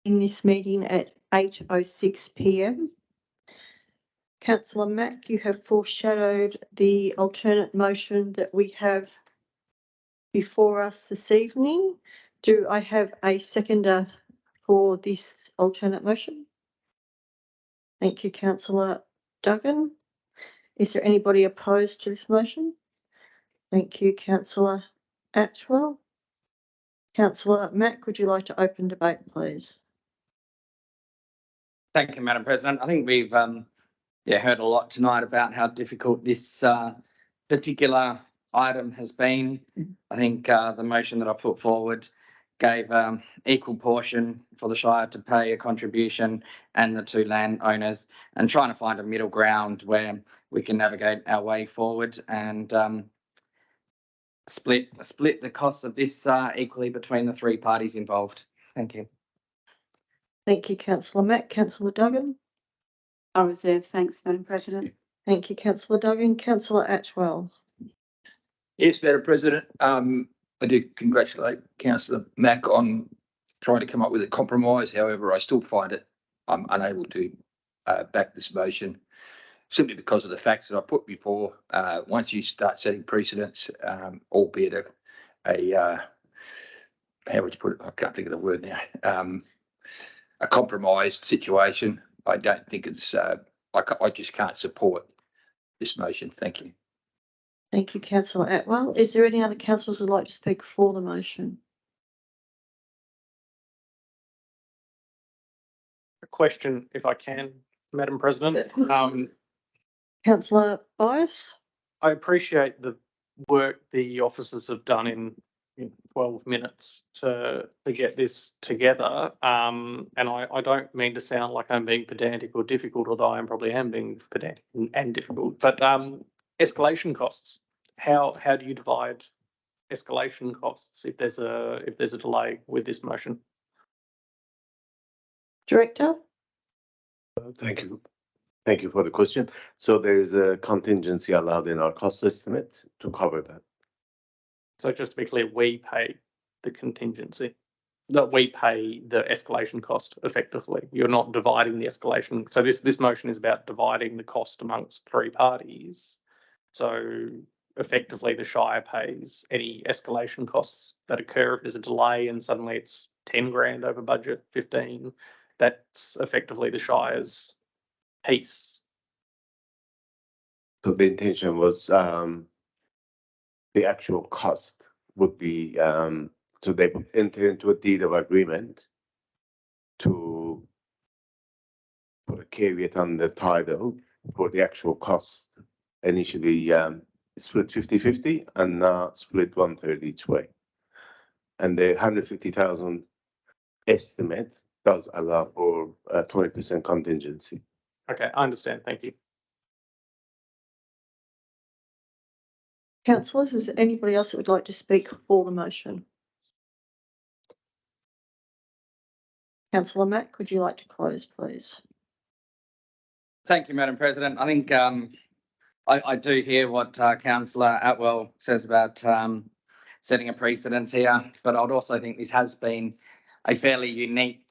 in this meeting at 8:06 p.m. Councillor Mack, you have foreshadowed the alternate motion that we have before us this evening. Do I have a seconder for this alternate motion? Thank you, Councillor Duggan. Is there anybody opposed to this motion? Thank you, Councillor Atwell. Councillor Mack, would you like to open debate, please? Thank you, Madam President. I think we've heard a lot tonight about how difficult this particular item has been. I think the motion that I put forward gave equal portion for the Shire to pay a contribution and the two landowners, and trying to find a middle ground where we can navigate our way forward and split the costs of this equally between the three parties involved. Thank you. Thank you, Councillor Mack. Councillor Duggan? I reserve. Thanks, Madam President. Thank you, Councillor Duggan. Councillor Atwell? Yes, Madam President. I do congratulate Councillor Mack on trying to come up with a compromise. However, I still find it I'm unable to back this motion simply because of the facts that I put before. Once you start setting precedents, albeit a how would you put it? I can't think of the word now. A compromised situation. I don't think it's. I just can't support this motion. Thank you. Thank you, Councillor Atwell. Is there any other councillors who'd like to speak for the motion? A question, if I can, Madam President. Councillor Bias? I appreciate the work the officers have done in 12 minutes to get this together. And I don't mean to sound like I'm being pedantic or difficult, although I probably am being pedantic and difficult. But escalation costs. How do you divide escalation costs if there's a delay with this motion? Director? Thank you. Thank you for the question. So there is a contingency allowed in our cost estimate to cover that. So just to be clear, we pay the contingency, that we pay the escalation cost effectively. You're not dividing the escalation. So this motion is about dividing the cost amongst three parties. So effectively the Shire pays any escalation costs that occur if there's a delay and suddenly it's 10 grand over budget, 15. That's effectively the Shire's piece. So the intention was the actual cost would be so they would enter into a deed of agreement to put a caveat on the title for the actual cost. Initially split 50-50 and now split 1/3 each way. And the 150,000 estimate does allow for a 20% contingency. Okay, I understand. Thank you. Councillors, is there anybody else that would like to speak for the motion? Councillor Mack, would you like to close, please? Thank you, Madam President. I think I do hear what Councillor Atwell says about setting a precedence here, but I would also think this has been a fairly unique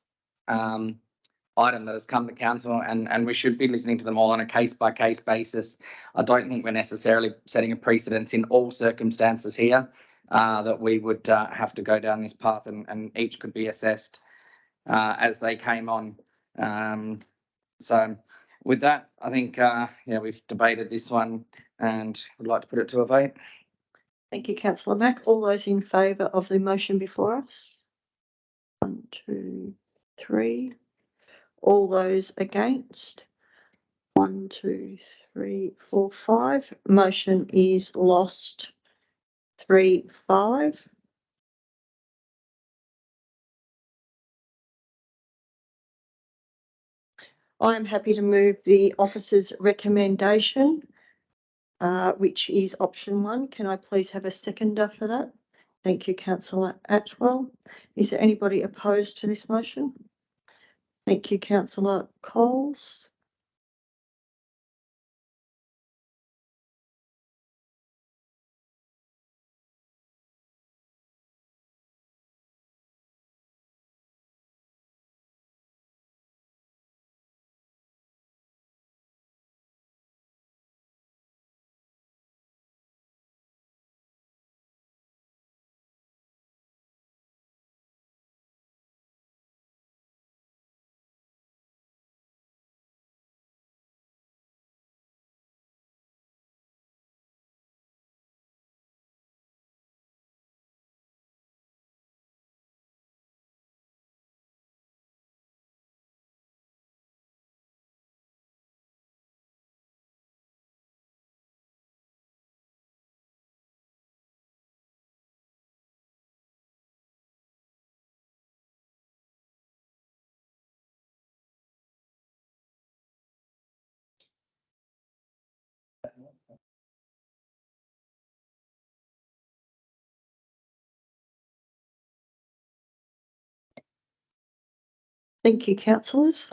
item that has come to council, and we should be listening to them all on a case-by-case basis. I don't think we're necessarily setting a precedence in all circumstances here that we would have to go down this path, and each could be assessed as they came on. So with that, I think we've debated this one and would like to put it to a vote. Thank you, Councillor Mack. All those in favour of the motion before us? 1, 2, 3. All those against? 1, 2, 3, 4, 5. Motion is lost. 3, 5. I am happy to move the officer's recommendation, which is option 1. Can I please have a seconder for that? Thank you, Councillor Atwell. Is there anybody opposed to this motion? Thank you, Councillor Coles. Thank you, councillors.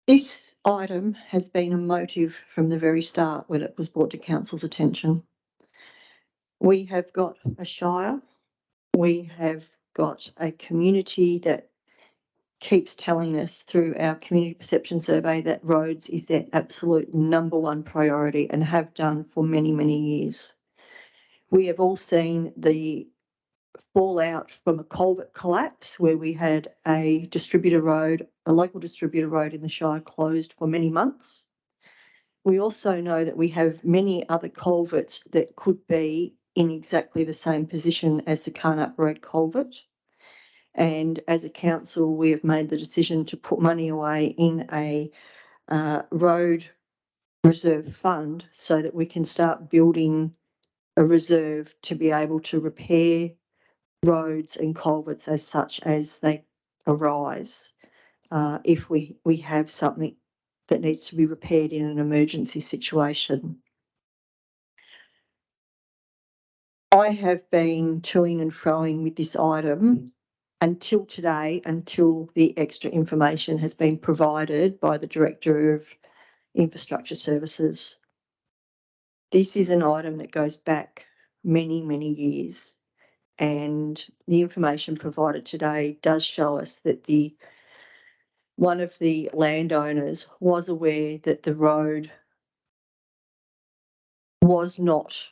This item has been a motive from the very start when it was brought to council's attention. We have got a shire, we have got a community that keeps telling us through our community perception survey that roads is their absolute number one priority and have done for many, many years. We have all seen the fallout from a culvert collapse where we had a distributor road, a local distributor road in the Shire closed for many months. We also know that we have many other culverts that could be in exactly the same position as the Carnut Road culvert. And as a council, we have made the decision to put money away in a road reserve fund so that we can start building a reserve to be able to repair roads and culverts as such as they arise. If we have something that needs to be repaired in an emergency situation. I have been toing and froing with this item until today, until the extra information has been provided by the Director of Infrastructure Services. This is an item that goes back many, many years, and the information provided today does show us that one of the landowners was aware that the road was not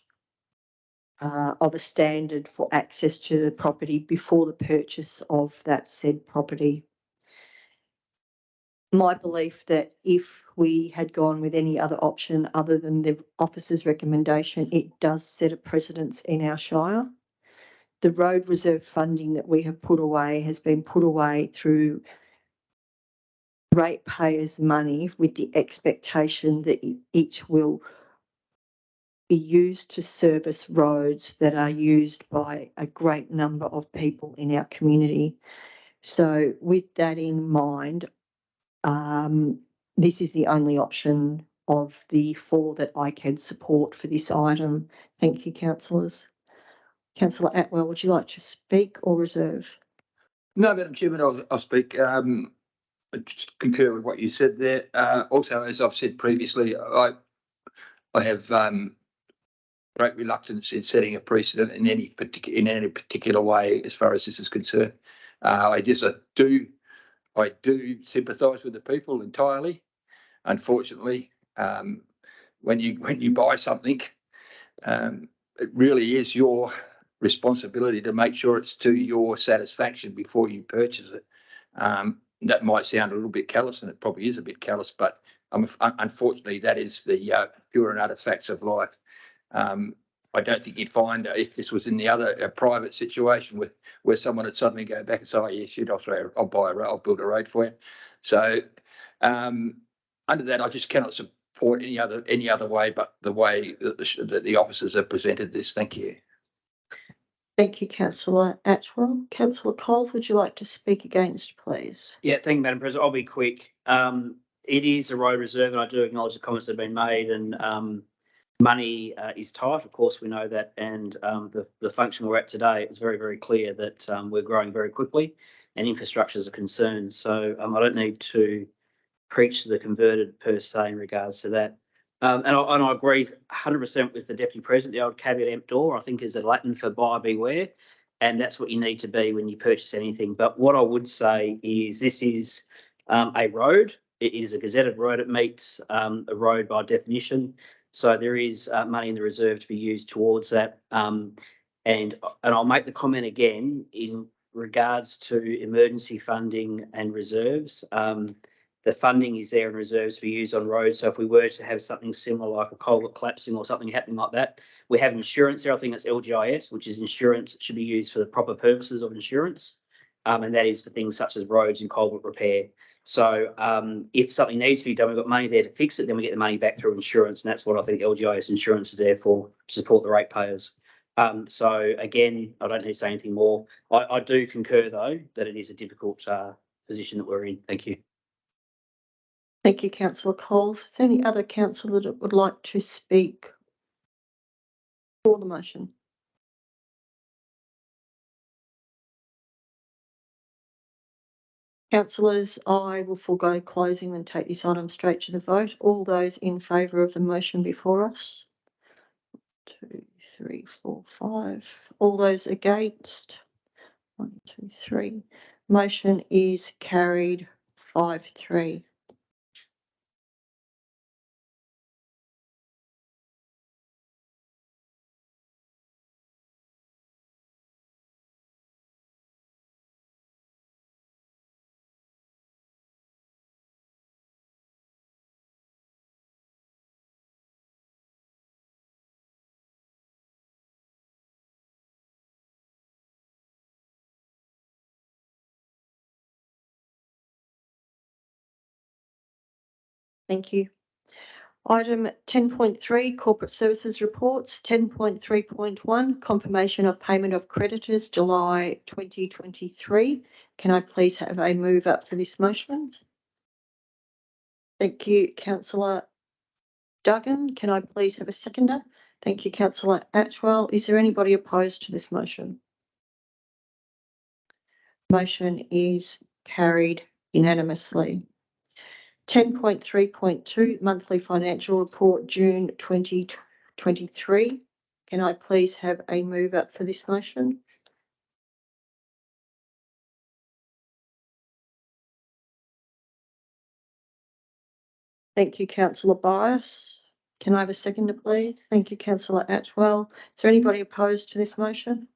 of a standard for access to the property before the purchase of that said property. My belief that if we had gone with any other option other than the officer's recommendation, it does set a precedence in our Shire. The road reserve funding that we have put away has been put away through ratepayers' money with the expectation that it will be used to service roads that are used by a great number of people in our community. So with that in mind, this is the only option of the 4 that I can support for this item. Thank you, councillors. Councillor Atwell, would you like to speak or reserve? No, Madam Chairman, I'll speak. I just concur with what you said there. Also, as I've said previously, I have great reluctance in setting a precedent in any particular way as far as this is concerned. I do sympathise with the people entirely. Unfortunately, when you buy something, it really is your responsibility to make sure it's to your satisfaction before you purchase it. That might sound a little bit callous, and it probably is a bit callous, but unfortunately, that is the pure and utter facts of life. I don't think you'd find if this was in the other private situation where someone would suddenly go back and say, "Oh yeah, shit, I'll build a road for you." So under that, I just cannot support any other way but the way that the officers have presented this. Thank you. Thank you, councillor Atwell. Councillor Coles, would you like to speak against, please? Yeah, thank you, Madam President. I'll be quick. It is a road reserve, and I do acknowledge the comments that have been made, and money is tight. Of course, we know that, and the function we're at today is very, very clear that we're growing very quickly, and infrastructure is a concern. So I don't need to preach to the converted per se in regards to that. And I agree 100% with the Deputy President. The old caveat emptor, I think, is a Latin for buyer beware, and that's what you need to be when you purchase anything. But what I would say is this is a road. It is a gazetted road. It meets a road by definition. So there is money in the reserve to be used towards that. And I'll make the comment again in regards to emergency funding and reserves. The funding is there in reserves to be used on roads. So if we were to have something similar like a culvert collapsing or something happening like that, we have insurance there. I think it's LGIS, which is insurance. It should be used for the proper purposes of insurance. And that is for things such as roads and culvert repair. So if something needs to be done, we've got money there to fix it, then we get the money back through insurance. And that's what I think LGIS insurance is there for, to support the ratepayers. So again, I don't need to say anything more. I do concur, though, that it is a difficult position that we're in. Thank you. Thank you, councillor Coles. Is there any other councillor that would like to speak for the motion? Councillors, I will forego closing and take this item straight to the vote. All those in favour of the motion before us? 2, 3, 4, 5. All those against? 1, 2, 3. Motion is carried 5-3. Thank you. Item 10.3, Corporate Services Reports. 10.3.1, Confirmation of Payment of Creditors, July 2023. Can I please have a move up for this motion? Thank you, Councillor Duggan. Can I please have a seconder? Thank you, Councillor Atwell. Is there anybody opposed to this motion? Motion is carried unanimously. 10.3.2, Monthly Financial Report, June 2023. Can I please have a move up for this motion? Thank you, Councillor Bias. Can I have a seconder, please? Thank you, Councillor Atwell. Is there anybody opposed to this motion?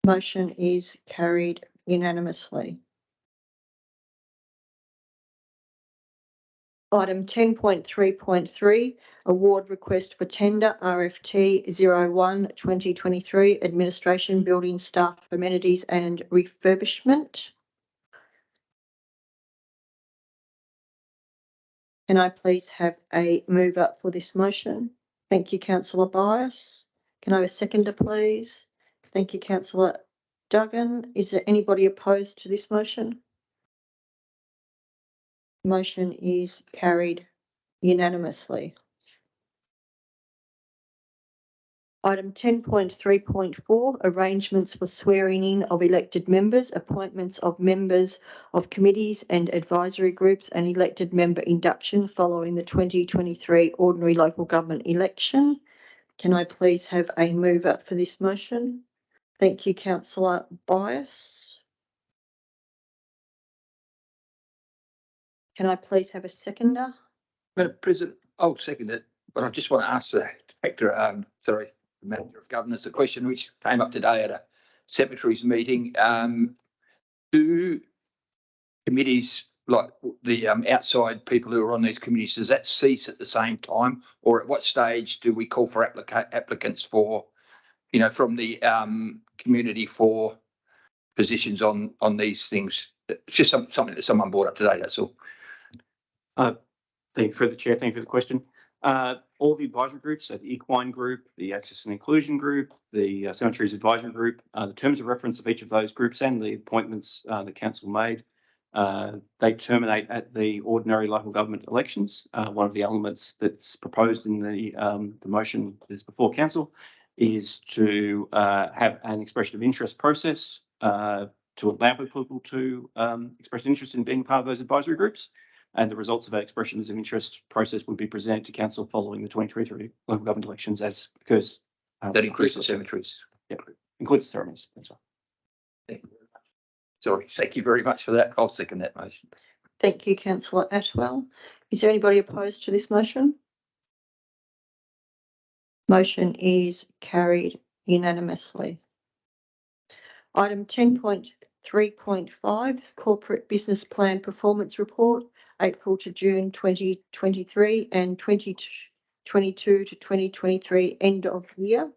Motion is carried unanimously. Item 10.3.3, Award Request for Tender, RFT 01-2023, Administration Building Staff Amenities and Refurbishment. Can I please have a move up for this motion? Thank you, Councillor Bias. Can I have a seconder, please? Thank you, Councillor Duggan. Is there anybody opposed to this motion? Motion is carried unanimously. Item 10.3.4, Arrangements for swearing in of elected members, appointments of members of committees and advisory groups, and elected member induction following the 2023 ordinary local government election. Can I please have a move up for this motion? Thank you, Councillor Bias. Can I please have a seconder? Madam President, I'll second it, but I just want to ask the Director, the Manager of Governance, a question which came up today at a secretary's meeting. Do committees, like the outside people who are on these committees, does that cease at the same time? Or at what stage do we call for applicants for, from the community for positions on these things? It's just something that someone brought up today, that's all. Thank you for the chair. Thank you for the question. All the advisory groups, so the Equine Group, the Access and Inclusion Group, the Cemeteries Advisory Group, the terms of reference of each of those groups and the appointments the council made, they terminate at the ordinary local government elections. One of the elements that's proposed in the motion that is before council is to have an expression of interest process to allow people to express interest in being part of those advisory groups. And the results of that expressions of interest process would be presented to council following the 2023 local government elections, as occurs. That includes the cemeteries. Yeah, includes the ceremonies. That's right. Thank you very much. Sorry, thank you very much for that. I'll second that motion. Thank you, Councillor Atwell. Is there anybody opposed to this motion? Motion is carried unanimously. Item 10.3.5, Corporate Business Plan Performance Report, April to June 2023 and 2022 to 2023 end of year.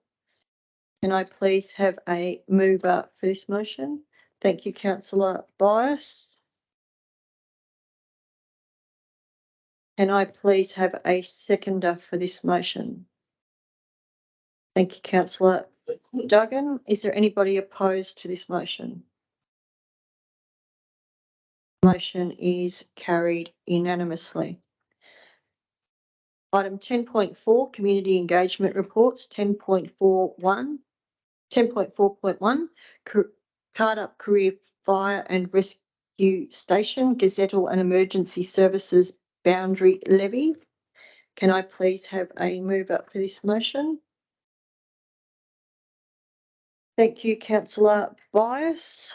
Can I please have a mover for this motion? Thank you, Councillor Bias. Can I please have a seconder for this motion? Thank you, Councillor Duggan. Is there anybody opposed to this motion? Motion is carried unanimously. Item 10.4, Community Engagement Reports, 10.4.1, Cardup Career Fire and Rescue Station, Gazettal and Emergency Services Boundary Levy. Can I please have a mover for this motion? Thank you, councillor Bias.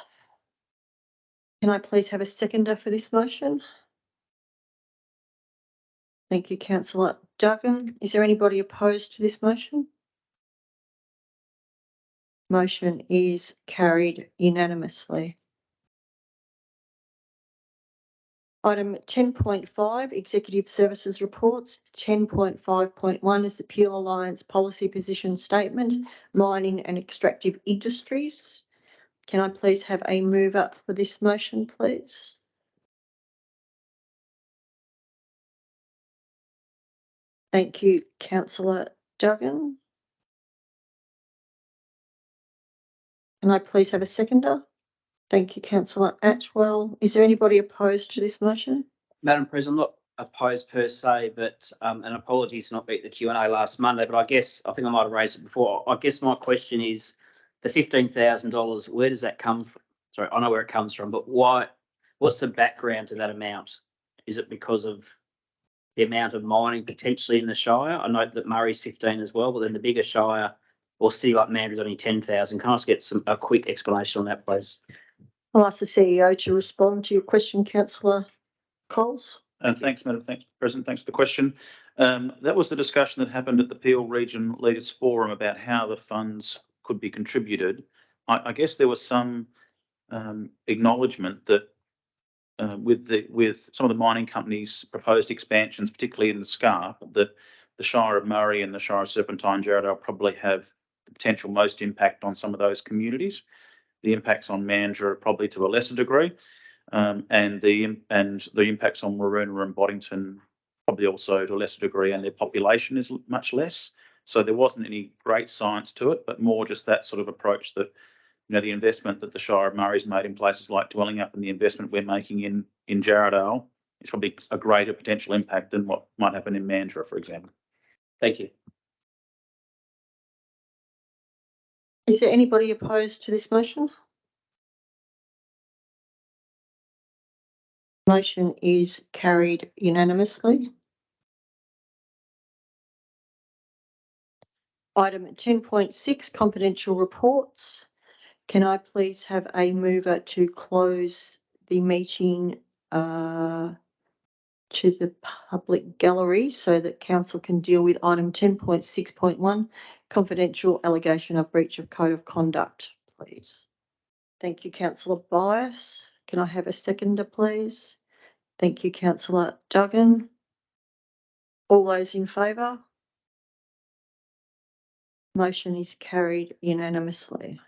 Can I please have a seconder for this motion? Thank you, councillor Duggan. Is there anybody opposed to this motion? Motion is carried unanimously. Item 10.5, Executive Services Reports. 10.5.1 is the Peel Alliance Policy Position Statement, Mining and Extractive Industries. Can I please have a mover for this motion, please? Thank you, councillor Duggan. Can I please have a seconder? Thank you, councillor Atwell. Is there anybody opposed to this motion? Madam President, I'm not opposed per se, but, and apologies for not being at the Q&A last Monday, but I think I might have raised it before. I guess my question is the $15,000, where does that come from? Sorry, I know where it comes from, but why, what's the background to that amount? Is it because of the amount of mining potentially in the Shire? I note that Murray's 15 as well, but then the bigger Shire or city like Mandurah's only 10,000. Can I just get a quick explanation on that, please? I'll ask the CEO to respond to your question, councillor Coles. Thanks, Madam President. Thanks for the question. That was the discussion that happened at the Peel Region Leaders Forum about how the funds could be contributed. I guess there was some acknowledgement that with some of the mining companies' proposed expansions, particularly in the Scarp, that the Shire of Murray and the Shire of Serpentine Jarrahdale probably have the potential most impact on some of those communities. The impacts on Mandurah are probably to a lesser degree, and the impacts on Maroondah and Boddington probably also to a lesser degree, and their population is much less. So there wasn't any great science to it, but more just that sort of approach that, you know, the investment that the Shire of Murray's made in places like Dwellingup and the investment we're making in Jarrahdale is probably a greater potential impact than what might happen in Mandurah, for example. Thank you. Is there anybody opposed to this motion? Motion is carried unanimously. Item 10.6, confidential reports. Can I please have a mover to close the meeting to the public gallery so that council can deal with item 10.6.1, confidential allegation of breach of code of conduct, please. Thank you, councillor Bias. Can I have a seconder, please? Thank you, councillor Duggan. All those in favour? Motion is carried unanimously.